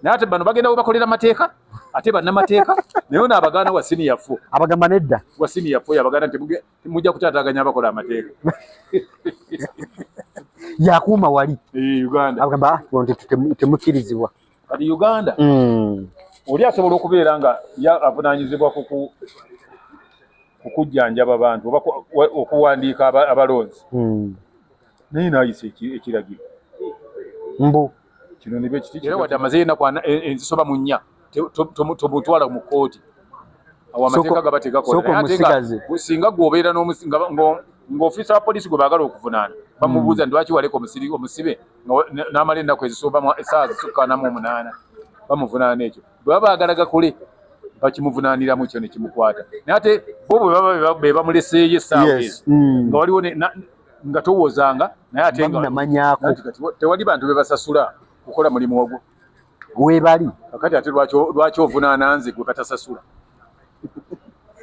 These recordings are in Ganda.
Nate bano bagenda bakolera mateeka ate banna mateeka nayo nabagana wa senior fo abagamba nedda wa senior fo yabagana mujja kutataganya abakola amateeka yakuma wali Uganda abagamba temukirizibwa kati Uganda oli asobola okubeera nga avunanyizibwa kukujjanjaba abantu oba okuwandiika abalonzi naye nayise ekiragiro mbu kino nibe kiti era wadde amaze ennaku enzisoba mu nnya tomutwala mu kooti awo amateeka gabateeka kola singa gwobeera ng'ofiisa wa poliisi gwe baagala okuvunaana bamubuuza lwaki waleka omusibe n'amala ennaku ezisoba essaawa zisukka 48 bamuvunaana ekyo bwe baba baagala gakole bakimuvunaaniramu kyo ne kimukwata naye ate bo bwe baba be bamuleseeyo essaawa ezo nga waliwo nga towoozanga naye ate namanyako tewali bantu be basasula kukola mulimu ogwo webali kakati ate lwaki ovunaana nze gwe katasasula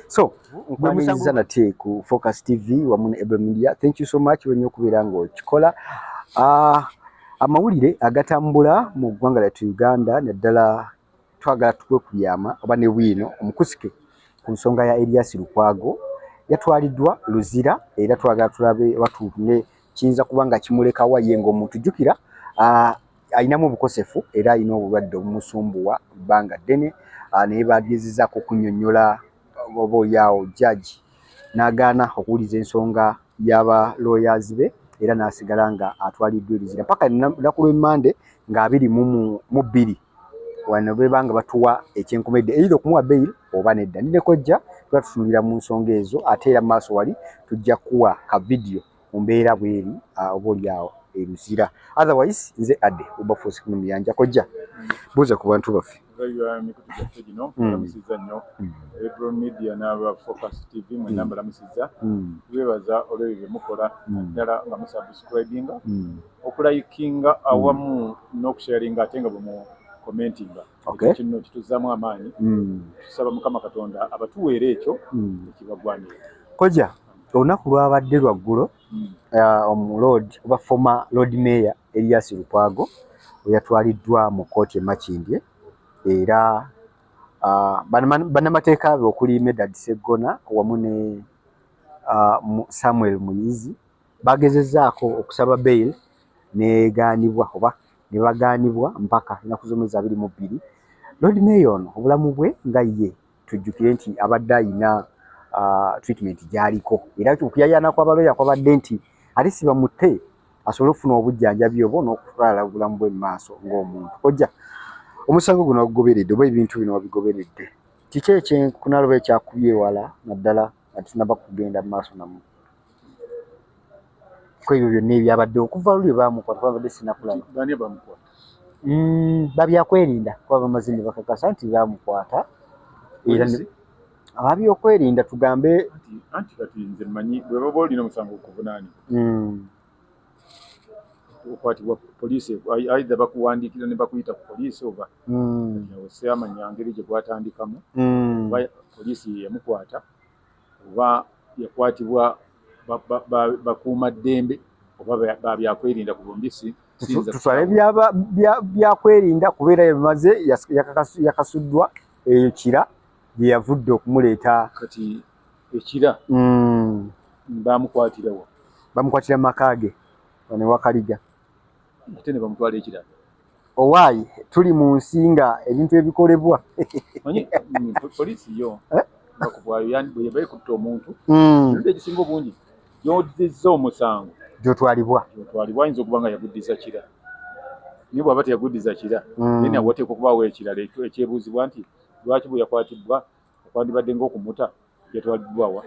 so nkwaniriza nate ku Focus TV wamu ne Ebro Media. Thank you so much wenye okubeera ng'okikola amawulire agatambula mu ggwanga lyattu Uganda naddala twagala tukwekubyama oba ne bwino omukusike ku nsonga ya Erias Lukwago yatwaliddwa Luzira era twagala tulabe watune kiyinza kubanga kimulekawa ye ng'omuntu jjukira ayinamu obukosefu era ayina obulwadde obumusumbuwa bbanga ddene naye bagezezaako okunyonnyola oba yawo judge n'agaana okuwuliza ensonga y'aba lawyers be era n'asigala nga atwaliddwa Luzira paka lunaku lw'Emmande nga 22 wano bebanga batuwa ekyenkomedde either okumuwa bail oba nedda ndine kojja tuba tutunulira mu nsonga ezo ate era maaso wali tujja kuwa ka video mu mbeera bweri oba olyawo Luzira. Otherwise nze adde oba force ku myanja kojja buuza ku bantu baffe lamusiza nnyo Ebro Media n'aba Focus TV mwenamba lamusiza twebaza olw'ebyo mukola ddala nga musubscribinga okulayikinga awamu n'okusharinga ate nga bwe commentinga kino kituzaamu amaanyi tusaba Mukama Katonda abatuweera ekyo ekibagwanira kojja olunaku lwabadde lwaggulo omulord oba former Lord Mayor Erias Lukwago yatwaliddwa mu kooti Makindye era bannamateeka be okuli Medad Sseggona wamu ne Samuel Muyizi bagezezzaako okusaba bail negaanibwa oba ne bagaanibwa mpaka ennaku z'omwezi 22. Lord Mayor ono obulamu bwe nga ye tujjukire nti abadde ayina treatment gy'aliko era okuyayaana kw'abaloya kwabadde nti ate si bamutte asobole okufuna obujjanjabi obwo n'okutwala obulamu bwe mu maaso ng'omuntu kojja omusango guno wagugoberedde oba ebintu bino wabigoberedde kiki ekyenkunalo oba ekyakubye ewala naddala nga tunaba kugenda mu maaso namu ko ebyo byonna ebyabadde okuva luli baamukwata babadde sinakulaba babyakwerinda kuba bamaze ne bakakasa nti baamukwata era ababyokwerinda tugambe anti kati nze mmanyi bwe baba olina omusango okuvunaanibwa okwatibwa poliisi aidha bakuwandiikira ne bakuyita ku poliisi oba oseamanya ngeri gye gwatandikamu oba poliisi yamukwata oba yakwatibwa bakuuma ddembe oba babyakwerinda ku bombisi tutwale byakwerinda kubeera yamaze yakasuddwa ekira gye yavudde okumuleeta kati ekira bamukwatirawo bamukwatira mu maka ge ne Wakaliga ate ne bamutwala ekirala owaayi tuli mu nsi nga ebintu ebikolebwa manyi poliisi yo bakubwayo bwe yabaye kutta omuntu ebintu ekisinga obungi gy'odizza omusango gy'otwalibwa ayinza okuba nga yaguddiza kira naye bw'aba teyaguddiza kira naye wateekwa okubaawo ekirala ekyebuuzibwa nti lwaki bwe yakwatibwa okwandibadde ng'okumuta yatwaliddwawa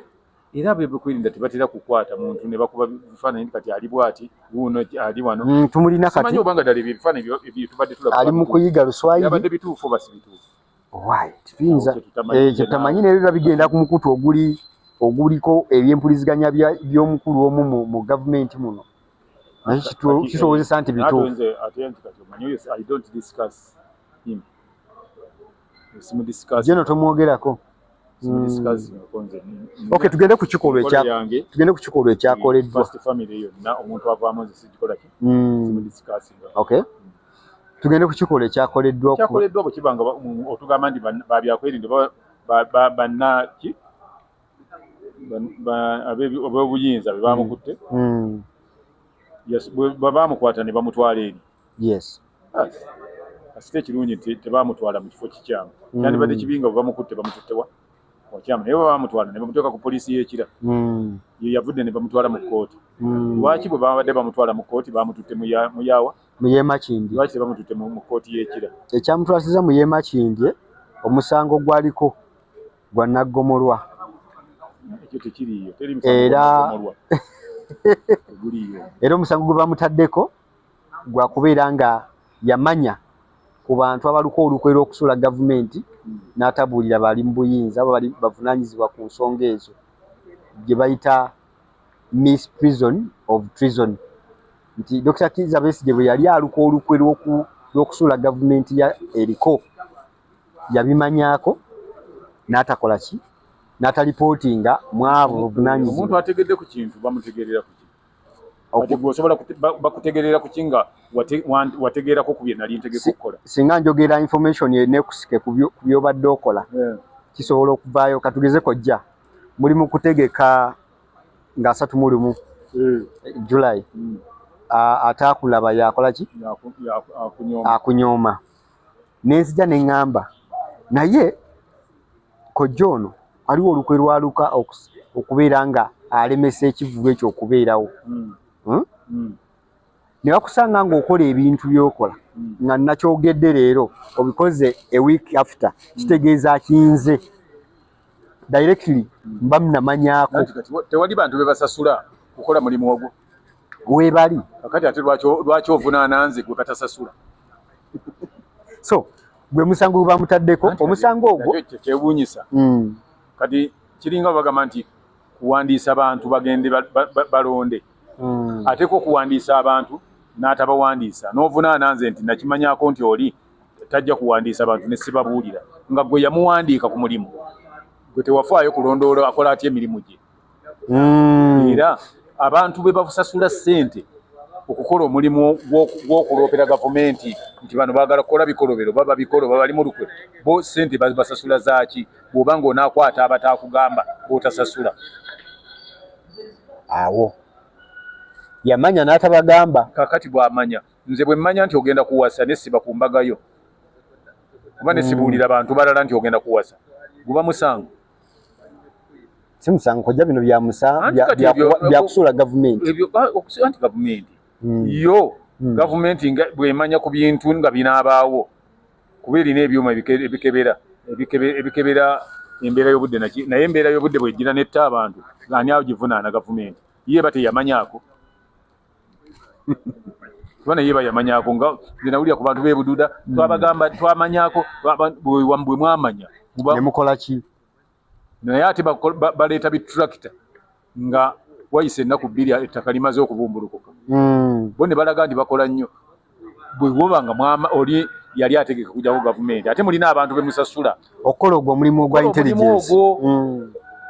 era bekwerinda tebatera kukwata muntu ne bakuba bifaananyi kati ali bwati wuuno ali wano tumulina kati simanyi obanga ddala ebifaananyi tubadde tulaba ali mu kuyiga Luswayiri yabadde bituufu oba si bituufu owaayi kiyinza ekyo tamanyi ne biba bigenda ku mukutu oguliko ebyempuliziganya by'omukulu omu mu gavumenti muno kisobozesa nti bituufu jeno tomwogerako okay tugende ku kikolwa ekyakoleddwa okay tugende kukikola ekyakoleddwa bwe kibanga otugamba nti babyakwerinda bannaki ab'obuyinza be bamukutte bamukwata ne bamutwala eri kasite ekirungi nti tebamutwala mu kifo kikyamu kyandibadde kibinga bwe bamukutte bamututtewa wakyamu naye bwe bamutwala ne bamuteeka ku poliisi y'ekira ye yavudde ne bamutwala mu kkooti lwaki bwe babadde bamutwala mu kkooti bamututte mu yaawa mu Yemakindye lwaki tebamututte mu kkooti y'ekira ekyamutwasiza mu Yemakindye omusango gwaliko gwa naggomolwa ekyo tekiriiyo teri musango era omusango gwe bamutaddeko gwa kubeera nga yamanya ku bantu abaliko olukwe lw'okusula gavumenti n'atabuulira bali mu buyinza abo bali bavunaanyizibwa ku nsonga ezo gye bayita misprision of treason nti Dr. Kizza Besigye bwe yali aluka olukwe lw'okusula gavumenti ya eriko yabimanyaako n'atakola ki n'atalipootinga mwabo buvunaanyizibwa omuntu ategedde ku kintu bamutegerera ku ki osobola bakutegerera ku kinga wategeerako ku bye nali ntegeka okukola singa njogera information yeneekusike ku byobadde okola kisobola okuvaayo katugeze kojja muli mu kutegeka nga 31 July ataakulaba yakola ki akunyooma nenzija ne ŋŋamba naye kojja ono aliwo olukwe lwaluka okubeera nga alemesa ekivuga ekyo okubeerawo ne bakusanga ng'okola ebintu by'okola nga nakyogedde leero obikoze a week after kitegeeza kinze directly mba munamanyaako tewali bantu be basasula kukola mulimu ogwo weebali kakati ate lwaki ovunaana nze gwe batasasula so gwe musango gwe bamutaddeko omusango ogwo kyewuunyisa kati kiringa bagamba nti kuwandiisa abantu bagende balonde ate ko kuwandiisa abantu n'atabawandiisa n'ovunaana nze nti nakimanyaako nti oli tajja kuwandiisa abantu ne sibabuulira nga gwe yamuwandiika ku mulimu gwe tewafaayo kulondoola akola atya emirimu gye era abantu be basasula ssente okukola omulimu gw'okuloopera gavumenti nti bano baagala kukola bikolobero baba bikolo baba bali mu lukwe bo ssente basasula zaaki bw'oba ng'onaakwata abataakugamba b'otasasula awo yamanya n'atabagamba kakati bw'amanya nze bwe mmanya nti ogenda kuwasa nesiba ku mbagayo oba nesibuulira bantu balala nti ogenda kuwasa guba musango si musango kojja bino byakusula gavumenti ebyo okusula nti gavumenti yo gavumenti bw'emanya ku bintu nga binaabaawo kuba erina ebyuma ebikebera embeera y'obudde naye embeera y'obudde bw'ejjira netta abantu ani awo givunaana gavumenti ye eba teyamanyaako kubana ye bayamanyaako nga zenawulira ku bantu b'ebududa twabagamba twamanyaako bwe mwamanya ne mukola ki naye ate baleeta bitulakita nga wayise ennaku 2 ettaka limaze okubumbulukuka bo ne balaga nti bakola nnyo bwe woba nga oli yali ategeka kujjako gavumenti ate mulina abantu bemusasula okukola ogwo omulimu ogwa intelligence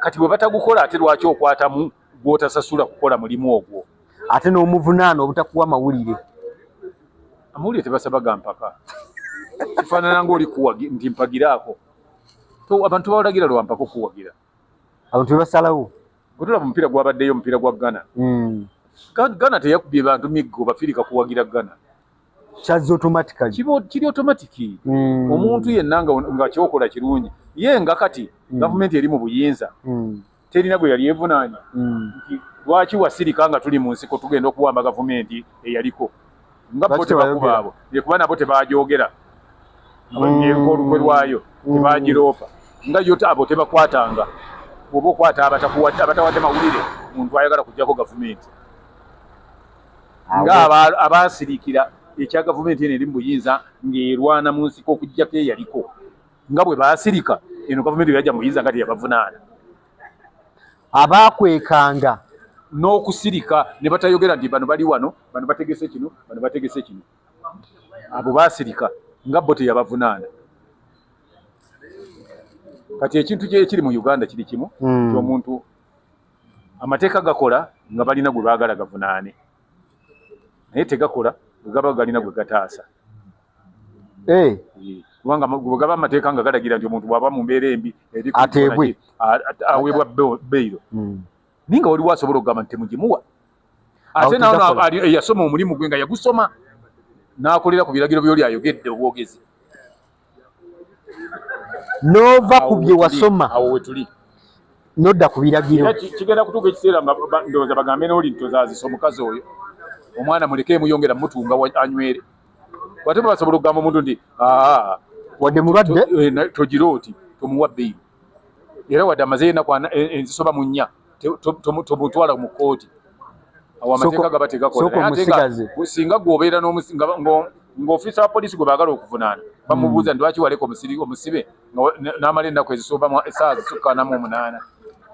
kati bwe batagukola ate lwaki okwatamu gw'otasasula kukola mulimu ogwo ate n'omuvunaana obutakuwa mawulire amawulire tebasaba ga mpaka kifaanana ng'oli nti mpagiraako abantu bawalagira lwampaka okuwagira abantu bebasalawo bwetulaba omupiira gwabaddeyo omupiira gwa Ghana Ghana teyakubye bantu miggo bafirika kuwagira Ghana kyazza automatically kiri automatiki omuntu yenna nga kyokola kirungi ye nga kati gavumenti eri mu buyinza terina gwe yali evunaanya lwaki wasirika nga tuli mu nsiko tugenda okuwamba gavumenti eyaliko nga bo tebakubaabo kuba nabo tebagyogera olukwe lwayo tebagiroopa nga yo abo tebakwatanga oba okwata abatawadde mawulire muntu ayagala kujjako gavumenti nga abaasirikira ekya gavumenti eno eri mu buyinza ng'erwana mu nsiko okujjako eyaliko nga bwe baasirika eno gavumenti yajja mu buyinza nga teyabavunaana abaakwekanga n'okusirika ne batayogera nti bano bali wano bano bategese kino bano bategese kino abo baasirika nga bo teyabavunaana kati ekintu ekiri mu Uganda kiri kimu ky'omuntu amateeka gakola nga balina gwe baagala gavunaane naye tegakola gwe gaba galina gwe gataasa kubanga bwegaba amateeka nga galagira nti omuntu bw'aba mu mbeera embi ateebwe aweebwa beyiro naye nga waliwo asobola okugamba nti temugimuwa ate nawo yasoma omulimu gwe nga yagusoma n'akolera ku biragiro by'oli ayogedde obwogezi n'ova ku bye wasoma awo we tuli nodda ku biragiro kigenda kutuuka ekiseera nga ndowooza bagambe n'oli ntozaazisa omukazi oyo omwana muleke muyongera mutunga anywere wate basobola okugamba omuntu nti wadde mulwadde togira oti tomuwa beyiro era wadde amaze enaku enzisoba mu nnya tomutwala mu kooti awo amateeka gaba tegakola singa gwobeera ng'ofiisa wa poliisi gwe baagala okuvunaana bamubuuza nti lwaki waleka omusibe n'amala ennaku ezisooba essaawa zisukka 48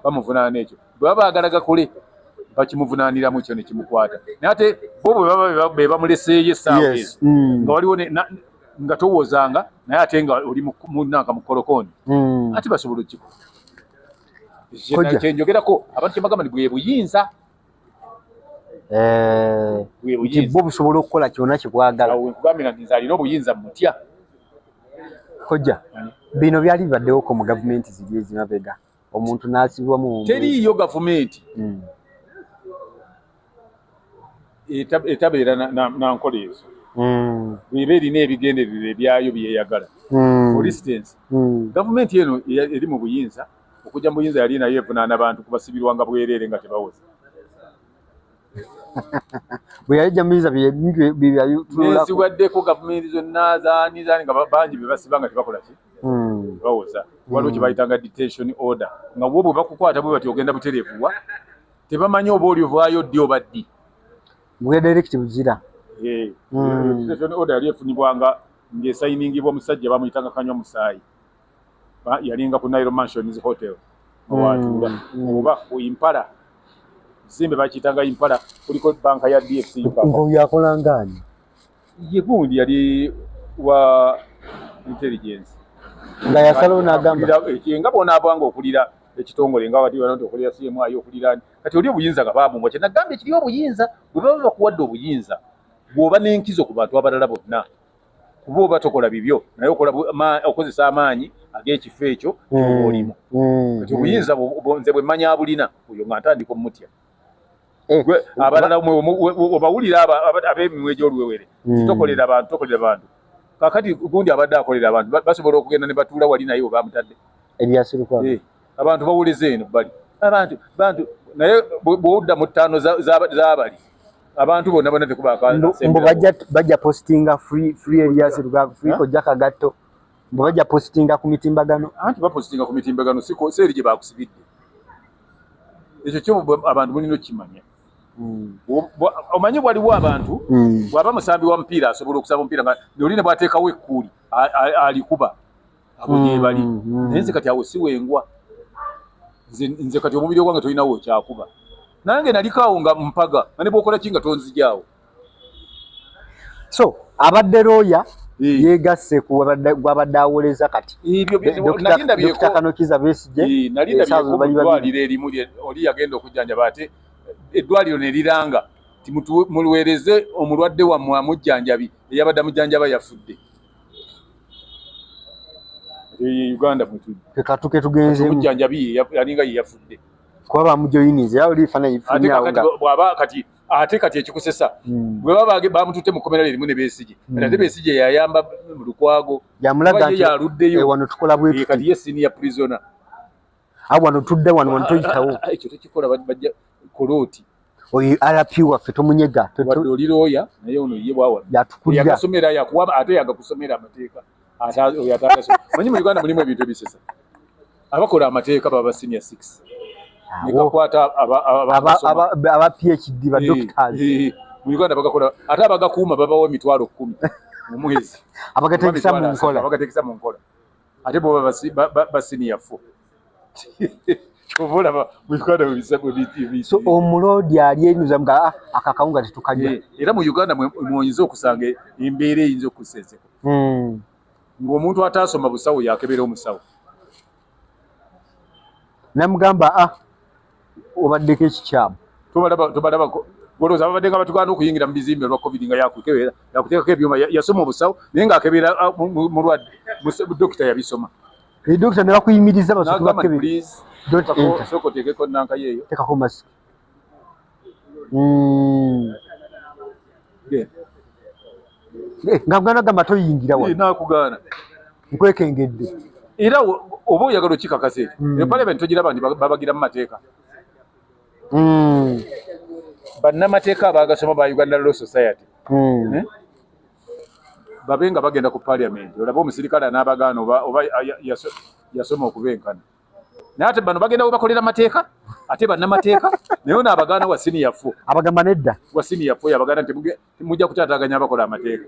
bamuvunaana ekyo bwe baba baagala gakole bakimuvunaaniramu ekyo ne kimukwata naye ate bo bwe baba be bamuleseeyo essaawa ezo nga waliwo nga towoozanga naye ate nga oli munanka mu kolokoni ate basobola okikola kyenjogerako abantu kyembagamba nti bwe buyinza nti bo busobola okukola kyonna kyebwagala nkugambira nti nze alina obuyinza mutya kojja bino byali bibaddewoko mu gavumenti ziri ezimabega omuntu n'asibwa mu teriiyo gavumenti etabeera nankola ezo bweba erina ebigendererwa ebyayo byeyagala for instance gavumenti eno eri mu buyinza okujja mu buyinza yali nayo evunaana abantu kubasibirwanga bwereere nga tebawoza bwe yajja muyinza neziwaddeko gavumenti zonna zaani nga bangi be basiba nga tebakola ki bawoza waliwo kye bayitanga detention order nga bwo bwe bakukwata bwe bati ogenda butereevuwa tebamanyi oba oli ovaayo ddi oba ddi bwe direct buzira detention order yali efunibwanga ng'esayiningibwa omusajja bamuyitanga Kanywa Musaayi yalinga ku Nile Mansions Hotel awatuula oba ku Impala simbe bakiyitanga Impala kuliko banka ya DFC ngo yakolangani ye gundi yali wa intelligence nga yasalo n'agamba nga bona abanga okulira ekitongole nga wati bantu okulira CMA ayo okulira kati oli obuyinza nga babumbwa kye nagamba ekiri obuyinza bwe baba bakuwadde obuyinza bw'oba n'enkizo ku bantu abalala bonna kuba oba tokola bibyo naye okozesa amaanyi ag'ekifo ekyo kyoba olimu kati obuyinza nze bwe mmanya abulina oyo nga ntandika omutya abalala obawulira ab'emimwa egy'oluwewere tokolera bantu kakati gundi abadde akolera abantu basobola okugenda ne batuula wali naye obamutadde abantu bawuleze eno bali abantu naye bw'odda mu ttaano z'abali abantu bonna bonna mbo bajja postinga free Elias Lukwago free Kojja Kagatto mbo bajja postinga ku mitimbagano anti bapostinga ku mitimbagano seeri gye bakusibidde ekyo kyo abantu mulina okukimanya omanyi waliwo abantu bw'aba musambi wa mupiira asobola okusaba omupiira nga oli ne bwateekawo ekkuuli alikuba abo gye bali naye nze kati awo si wengwa nze kati omubiri ogwange tolinawo okyakuba nange nalikaawo nga mpaga nga ne bw'okola ki nga tonzijaawo so abadde looya yeegasse gwabadde awoleza kati Dr. Kanokiza Besigye nalindabyeddwaliro erimu oli yagenda okujjanjaba ate eddwaliro ne liranga ti muluweereze omulwadde wammwe amujjanjabi eyabadde amujjanjaba yafudde Uganda katuke tugenze omujjanjabi yalinga ye yafudde kuba bamujoyinize yawo lifana ate kati ekikusesa bwe baba bamututte mu kkomera lirimu ne Besigye ate Besigye yayamba mu Lukwago yamulaga nti yaluddeyo wano tukola bwe kati ye senior prisoner wano tudde wano tuyitawo ekyo tekikola bajja kolooti oyo RP waffe tomunyega wadde oli looya naye ono ye bwawa yagasomera yakuwa ate yagakusomera amateeka oyo atagasoma manyi mu Uganda mulimu ebintu ebisesa abakola amateeka baba senior 6 nikakwata aba PhD ba doctors mu Uganda bagakola ate abagakuuma babawo 10,000 mu mwezi abagatekisa mu nkola ate bo ba senior 4 obola mu Uganda so omulodi ali enyuza mga akakawunga tetukajja era mu Uganda mwoyinza okusanga embeera eyinza okusenzeko ng'omuntu ataasoma busawo yakebera omusawo namugamba obaddeko ekikyamu tobalabako boloza abadde nga batugana okuyingira mu bizimbe lwa covid nga yakuteekako ebyuma yasoma obusawo naye ng'akebera mulwadde dokita yabisoma dokita ne bakuyimiriza basooke sooka oteekeko nanka yeeyo tekako masiki nga mugana gamba toyingira wano nakugaana nkwekengedde era oba oyagala okikakasa ekyo parliament togira abandi babagira mu mateeka bannamateeka abagasoma ba Uganda Law Society babe nga bagenda ku parliament olaba omusirikale n'abagaana oba yasoma okubenkana naye ate bano bagenda webakolera mateeka ate bannamateeka naye ono abagaana wa senior fo abagamba nedda wa senior fo yabagaana nti mujja kutaataganya abakola amateeka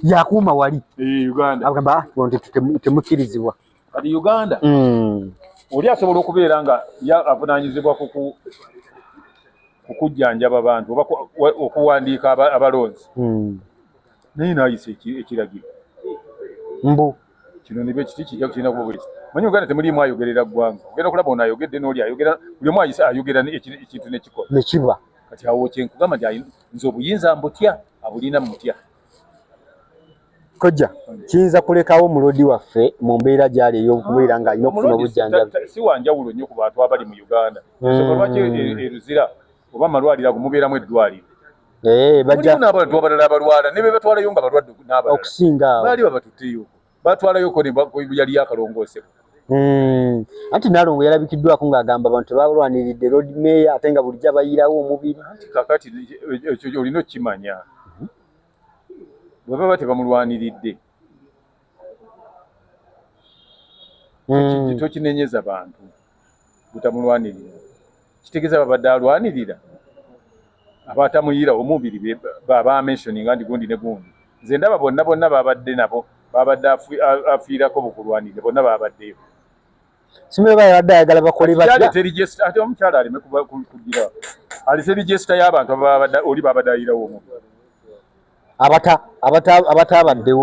yakuuma wali Uganda abagamba temukkirizibwa kati Uganda oli asobola okubeera nga avunaanyizibwa kukujjanjaba abantu oba okuwandiika abalonzi naye naayisa ekiragiro mbu kino nibe kiti kijja kirina kuba bwekiti manyi Uganda temulimu ayogerera ggwanga ogenda okulaba ono ayogedde n'oli ayogera buli omu ayogera ekintu nekikola nekiba kati awo kyenkugamba nti nze obuyinza mbutya abulina mutya kojja kiyinza kulekawo mulodi waffe mu mbeera gyali ey'okubeera nga alina okufuna obujjanjabi si wanjawulo nnyo ku bantu abali mu Uganda ensonga lwaki eruzira oba amalwaliro ago mubeeramu eddwaliro mulimu n'abantu abalala abalwala ne be batwalayo nga balwadde n'abalala okusinga awo baali babatutteyo batwalayoko ne yali yakalongoosebwa anti Nalongo yalabikiddwako ng'agamba abantu tebalwaniridde road mayor ate nga bulijjo abayirawo omubiri anti kakati ekyo olina okukimanya bwe baba tebamulwaniridde tokinenyeza bantu butamulwanirira kitegeeza babadde alwanirira abatamuyira omubiri babamentioninga nti gundi ne gundi nze ndaba bonna babadde nabo babadde afiirako bukulwanirire bonna babaddeyo simulaba yabadde ayagala bakole batya ate omukyala aleme kugira alise register y'abantu oli babadde ayirawo omubiri abatabaddewo